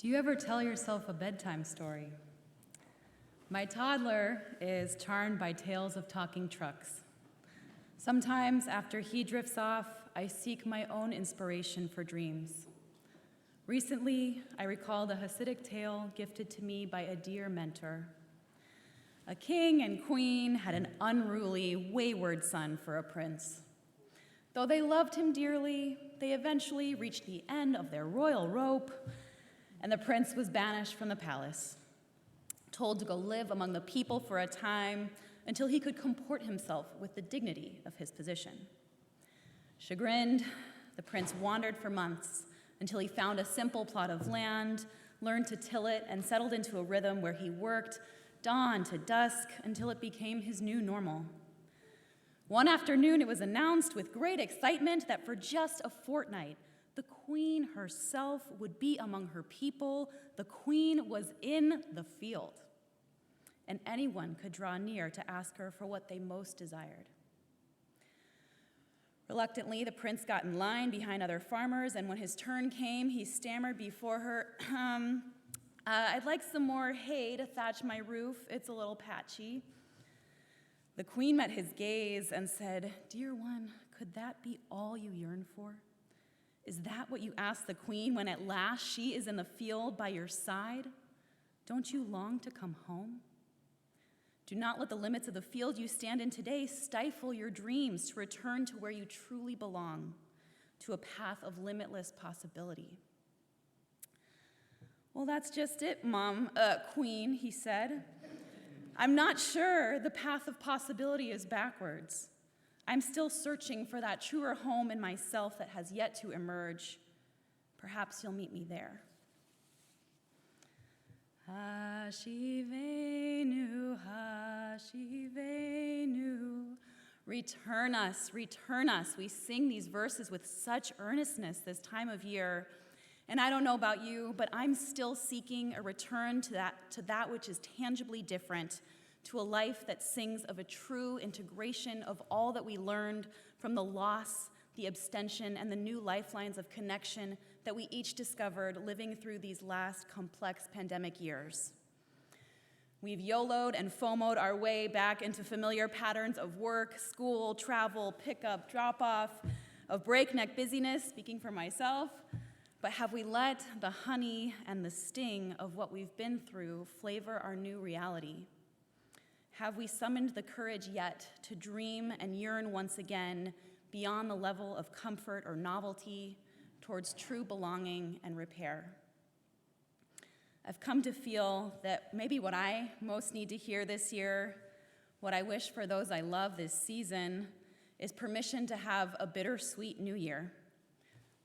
Do you ever tell yourself a bedtime story? My toddler is charmed by tales of talking trucks. Sometimes, after he drifts off, I seek my own inspiration for dreams. Recently, I recalled a Hasidic tale gifted to me by a dear mentor. A king and queen had an unruly, wayward son for a prince. Though they loved him dearly, they eventually reached the end of their royal rope, and the prince was banished from the palace, told to go live among the people for a time until he could comport himself with the dignity of his position. Chagrined, the prince wandered for months until he found a simple plot of land, learned to till it, and settled into a rhythm where he worked dawn to dusk until it became his new normal. One afternoon, it was announced with great excitement that for just a fortnight, the queen herself would be among her people. The queen was in the field, and anyone could draw near to ask her for what they most desired. Reluctantly, the prince got in line behind other farmers, and when his turn came, he stammered before her, I'd like some more hay to thatch my roof. It's a little patchy. The queen met his gaze and said, "Dear one, could that be all you yearn for? Is that what you ask the queen when at last she is in the field by your side? Don't you long to come home? Do not let the limits of the field you stand in today stifle your dreams to return to where you truly belong, to a path of limitless possibility." "Well, that's just it, Queen," he said. "I'm not sure the path of possibility is backwards. I'm still searching for that truer home in myself that has yet to emerge. Perhaps you'll meet me there." Hashivenu, Hashivenu. Return us, return us. We sing these verses with such earnestness this time of year. And I don't know about you, but I'm still seeking a return to that which is tangibly different, to a life that sings of a true integration of all that we learned from the loss, the abstention, and the new lifelines of connection that we each discovered living through these last complex pandemic years. We've YOLO'd and FOMO'd our way back into familiar patterns of work, school, travel, pickup, drop-off, of breakneck busyness, speaking for myself. But have we let the honey and the sting of what we've been through flavor our new reality? Have we summoned the courage yet to dream and yearn once again beyond the level of comfort or novelty towards true belonging and repair? I've come to feel that maybe what I most need to hear this year, what I wish for those I love this season, is permission to have a bittersweet new year.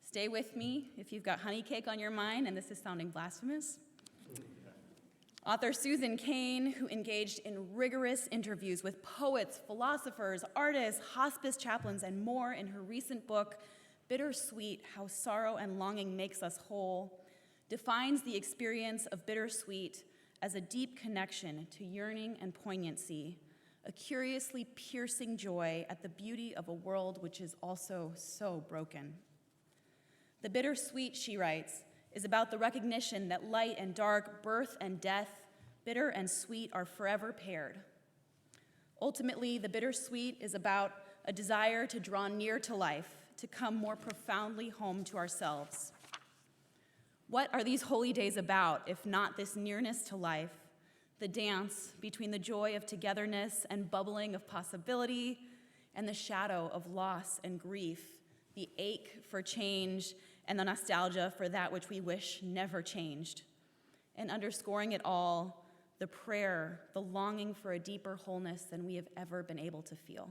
Stay with me if you've got honey cake on your mind and this is sounding blasphemous. Author Susan Cain, who engaged in rigorous interviews with poets, philosophers, artists, hospice chaplains, and more in her recent book, Bittersweet: How Sorrow and Longing Makes Us Whole, defines the experience of bittersweet as a deep connection to yearning and poignancy, a curiously piercing joy at the beauty of a world which is also so broken. The bittersweet, she writes, is about the recognition that light and dark, birth and death, bitter and sweet are forever paired. Ultimately, the bittersweet is about a desire to draw near to life, to come more profoundly home to ourselves. What are these holy days about, if not this nearness to life, the dance between the joy of togetherness and bubbling of possibility and the shadow of loss and grief, the ache for change and the nostalgia for that which we wish never changed, and underscoring it all, the prayer, the longing for a deeper wholeness than we have ever been able to feel.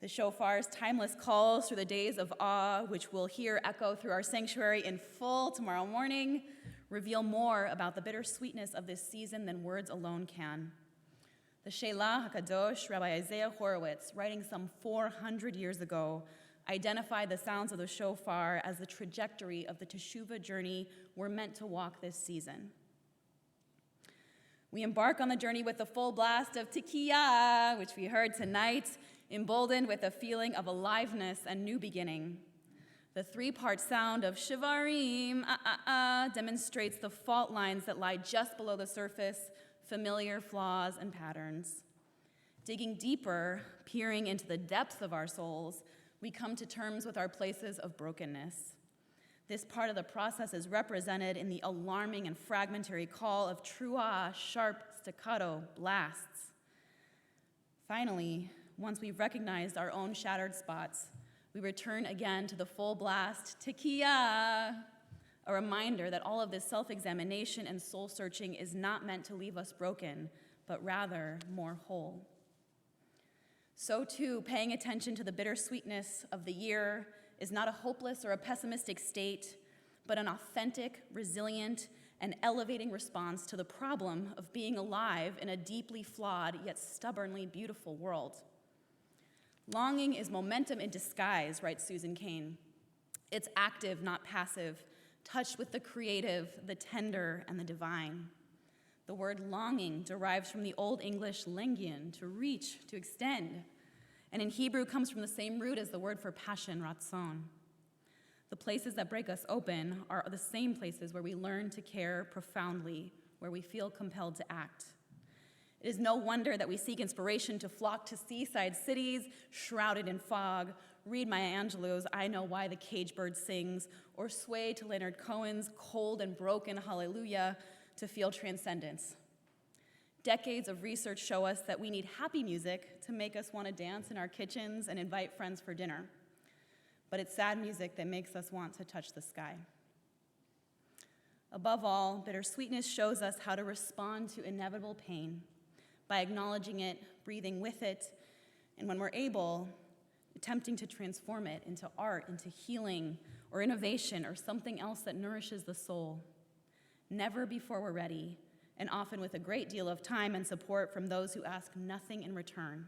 The shofar's timeless calls through the days of awe, which we'll hear echo through our sanctuary in full tomorrow morning, reveal more about the bittersweetness of this season than words alone can. The Shelah HaKadosh, Rabbi Isaiah Horowitz, writing some 400 years ago, identified the sounds of the shofar as the trajectory of the teshuvah journey we're meant to walk this season. We embark on the journey with the full blast of Tikiyah, which we heard tonight, emboldened with a feeling of aliveness and new beginning. The three-part sound of shivarim, demonstrates the fault lines that lie just below the surface, familiar flaws and patterns. Digging deeper, peering into the depths of our souls, we come to terms with our places of brokenness. This part of the process is represented in the alarming and fragmentary call of trua, sharp staccato blasts. Finally, once we've recognized our own shattered spots, we return again to the full blast tekiah, a reminder that all of this self-examination and soul-searching is not meant to leave us broken, but rather more whole. So too, paying attention to the bittersweetness of the year is not a hopeless or a pessimistic state, but an authentic, resilient, and elevating response to the problem of being alive in a deeply flawed yet stubbornly beautiful world. Longing is momentum in disguise, writes Susan Cain. It's active, not passive, touched with the creative, the tender, and the divine. The word longing derives from the Old English lengian, to reach, to extend, and in Hebrew comes from the same root as the word for passion, ratzon. The places that break us open are the same places where we learn to care profoundly, where we feel compelled to act. It is no wonder that we seek inspiration to flock to seaside cities shrouded in fog, read Maya Angelou's I Know Why the Cage Bird Sings, or sway to Leonard Cohen's Cold and Broken Hallelujah to feel transcendence. Decades of research show us that we need happy music to make us want to dance in our kitchens and invite friends for dinner. But it's sad music that makes us want to touch the sky. Above all, bittersweetness shows us how to respond to inevitable pain by acknowledging it, breathing with it, and when we're able, attempting to transform it into art, into healing, or innovation, or something else that nourishes the soul. Never before we're ready, and often with a great deal of time and support from those who ask nothing in return.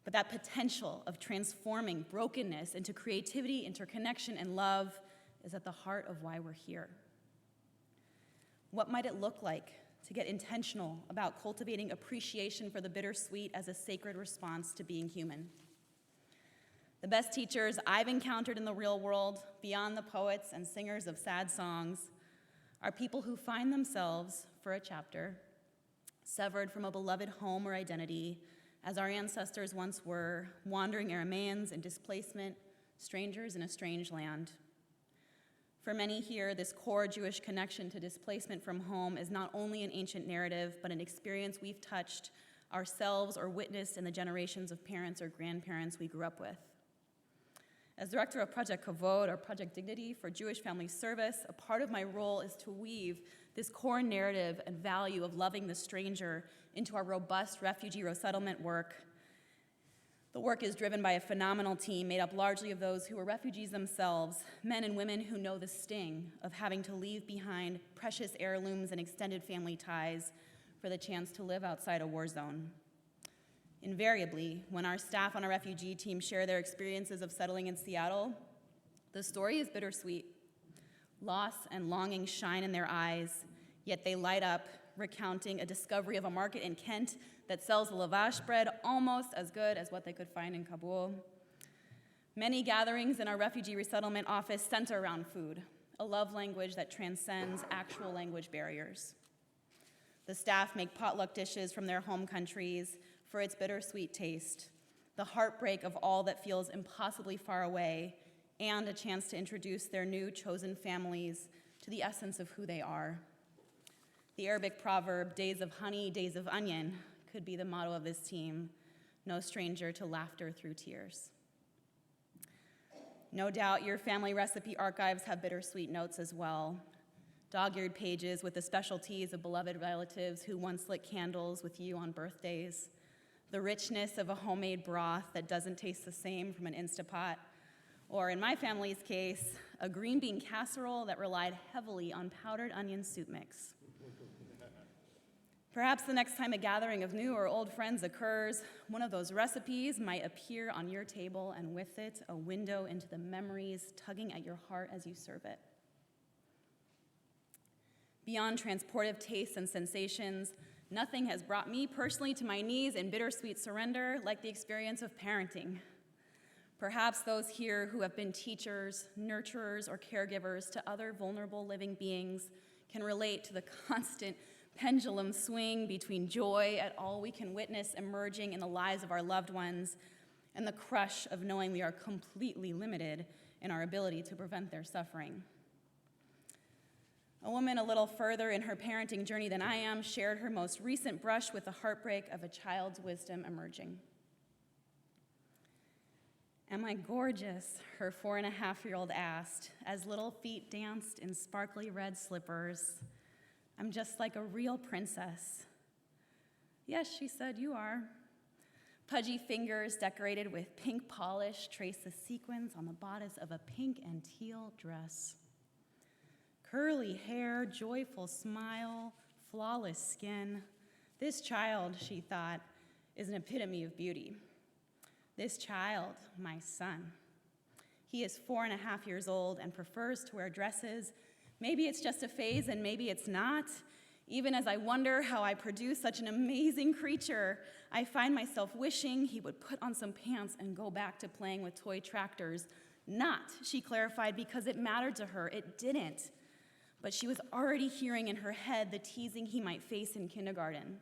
But that potential of transforming brokenness into creativity, interconnection, and love is at the heart of why we're here. What might it look like to get intentional about cultivating appreciation for the bittersweet as a sacred response to being human? The best teachers I've encountered in the real world, beyond the poets and singers of sad songs, are people who find themselves, for a chapter, severed from a beloved home or identity, as our ancestors once were, wandering Arameans in displacement, strangers in a strange land. For many here, this core Jewish connection to displacement from home is not only an ancient narrative, but an experience we've touched ourselves or witnessed in the generations of parents or grandparents we grew up with. As director of Project Kavod, or Project Dignity, for Jewish Family Service, a part of my role is to weave this core narrative and value of loving the stranger into our robust refugee resettlement work. The work is driven by a phenomenal team made up largely of those who are refugees themselves, men and women who know the sting of having to leave behind precious heirlooms and extended family ties for the chance to live outside a war zone. Invariably, when our staff on a refugee team share their experiences of settling in Seattle, the story is bittersweet. Loss and longing shine in their eyes, yet they light up, recounting a discovery of a market in Kent that sells lavash bread almost as good as what they could find in Kabul. Many gatherings in our refugee resettlement office center around food, a love language that transcends actual language barriers. The staff make potluck dishes from their home countries for its bittersweet taste, the heartbreak of all that feels impossibly far away, and a chance to introduce their new chosen families to the essence of who they are. The Arabic proverb, days of honey, days of onion, could be the motto of this team, no stranger to laughter through tears. No doubt your family recipe archives have bittersweet notes as well. Dog-eared pages with the specialties of beloved relatives who once lit candles with you on birthdays. The richness of a homemade broth that doesn't taste the same from an Instapot. Or in my family's case, a green bean casserole that relied heavily on powdered onion soup mix. Perhaps the next time a gathering of new or old friends occurs, one of those recipes might appear on your table, and with it, a window into the memories tugging at your heart as you serve it. Beyond transportive tastes and sensations, nothing has brought me personally to my knees in bittersweet surrender like the experience of parenting. Perhaps those here who have been teachers, nurturers, or caregivers to other vulnerable living beings can relate to the constant pendulum swing between joy at all we can witness emerging in the lives of our loved ones and the crush of knowing we are completely limited in our ability to prevent their suffering. A woman a little further in her parenting journey than I am shared her most recent brush with the heartbreak of a child's wisdom emerging. "Am I gorgeous?" her 4.5-year-old asked, as little feet danced in sparkly red slippers. "I'm just like a real princess." "Yes," she said, "you are." Pudgy fingers decorated with pink polish trace the sequins on the bodice of a pink and teal dress. Curly hair, joyful smile, flawless skin. This child, she thought, is an epitome of beauty. This child, my son. He is 4.5 years old and prefers to wear dresses. Maybe it's just a phase and maybe it's not. Even as I wonder how I produce such an amazing creature, I find myself wishing he would put on some pants and go back to playing with toy tractors. Not, she clarified, because it mattered to her. It didn't. But she was already hearing in her head the teasing he might face in kindergarten.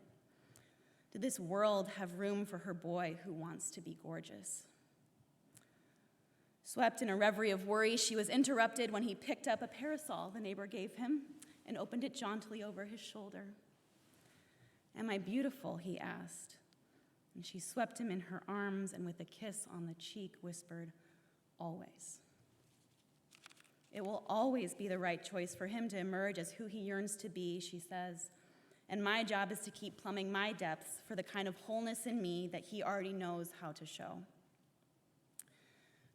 Did this world have room for her boy who wants to be gorgeous? Swept in a reverie of worry, she was interrupted when he picked up a parasol the neighbor gave him and opened it jauntily over his shoulder. "Am I beautiful?" he asked. And she swept him in her arms and with a kiss on the cheek whispered, "Always." It will always be the right choice for him to emerge as who he yearns to be, she says. And my job is to keep plumbing my depths for the kind of wholeness in me that he already knows how to show.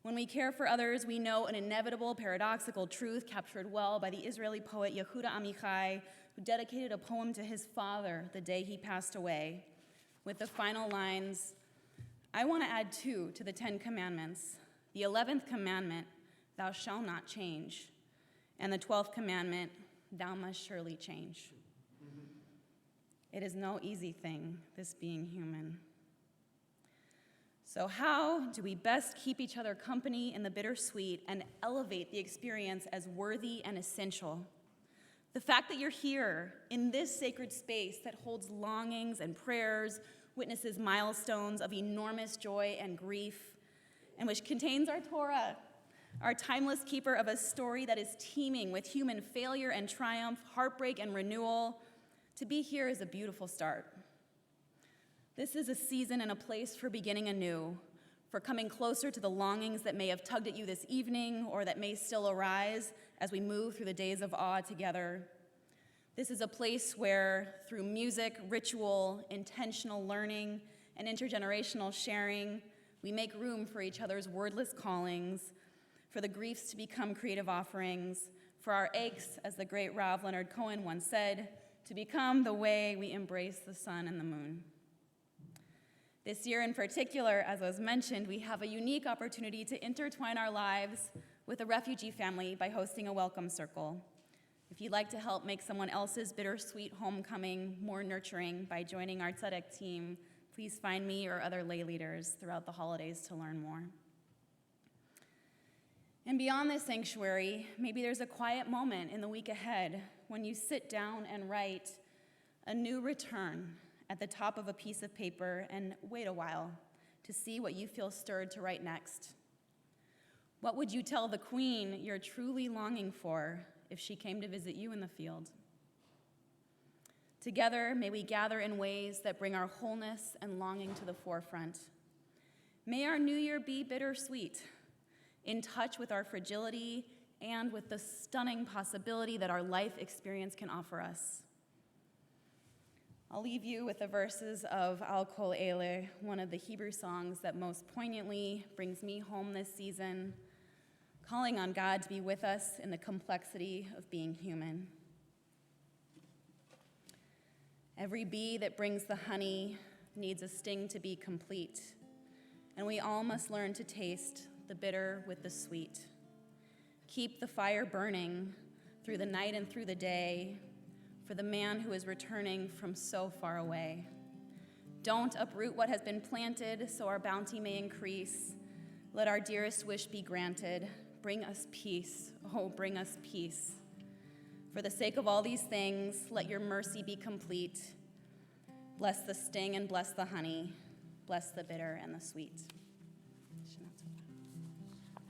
When we care for others, we know an inevitable, paradoxical truth captured well by the Israeli poet Yehuda Amichai, who dedicated a poem to his father the day he passed away, with the final lines, "I want to add 2 to the 10 commandments. The 11th commandment, thou shalt not change, and the 12th commandment, thou must surely change." It is no easy thing, this being human. So how do we best keep each other company in the bittersweet and elevate the experience as worthy and essential? The fact that you're here in this sacred space that holds longings and prayers, witnesses milestones of enormous joy and grief, and which contains our Torah, our timeless keeper of a story that is teeming with human failure and triumph, heartbreak and renewal. To be here is a beautiful start. This is a season and a place for beginning anew, for coming closer to the longings that may have tugged at you this evening or that may still arise as we move through the days of awe together. This is a place where, through music, ritual, intentional learning, and intergenerational sharing, we make room for each other's wordless callings, for the griefs to become creative offerings, for our aches, as the great Rav Leonard Cohen once said, to become the way we embrace the sun and the moon. This year in particular, as was mentioned, we have a unique opportunity to intertwine our lives with a refugee family by hosting a welcome circle. If you'd like to help make someone else's bittersweet homecoming more nurturing by joining our tzedek team, please find me or other lay leaders throughout the holidays to learn more. And beyond this sanctuary, maybe there's a quiet moment in the week ahead when you sit down and write a new return at the top of a piece of paper and wait a while to see what you feel stirred to write next. What would you tell the queen you're truly longing for if she came to visit you in the field? Together, may we gather in ways that bring our wholeness and longing to the forefront. May our new year be bittersweet, in touch with our fragility and with the stunning possibility that our life experience can offer us. I'll leave you with the verses of Al Kol Ele, one of the Hebrew songs that most poignantly brings me home this season, calling on God to be with us in the complexity of being human. Every bee that brings the honey needs a sting to be complete, and we all must learn to taste the bitter with the sweet. Keep the fire burning through the night and through the day for the man who is returning from so far away. Don't uproot what has been planted so our bounty may increase. Let our dearest wish be granted. Bring us peace. Oh, bring us peace. For the sake of all these things, let your mercy be complete. Bless the sting and bless the honey. Bless the bitter and the sweet.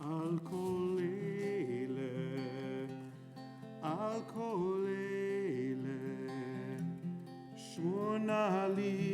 Al kol ele, shmona li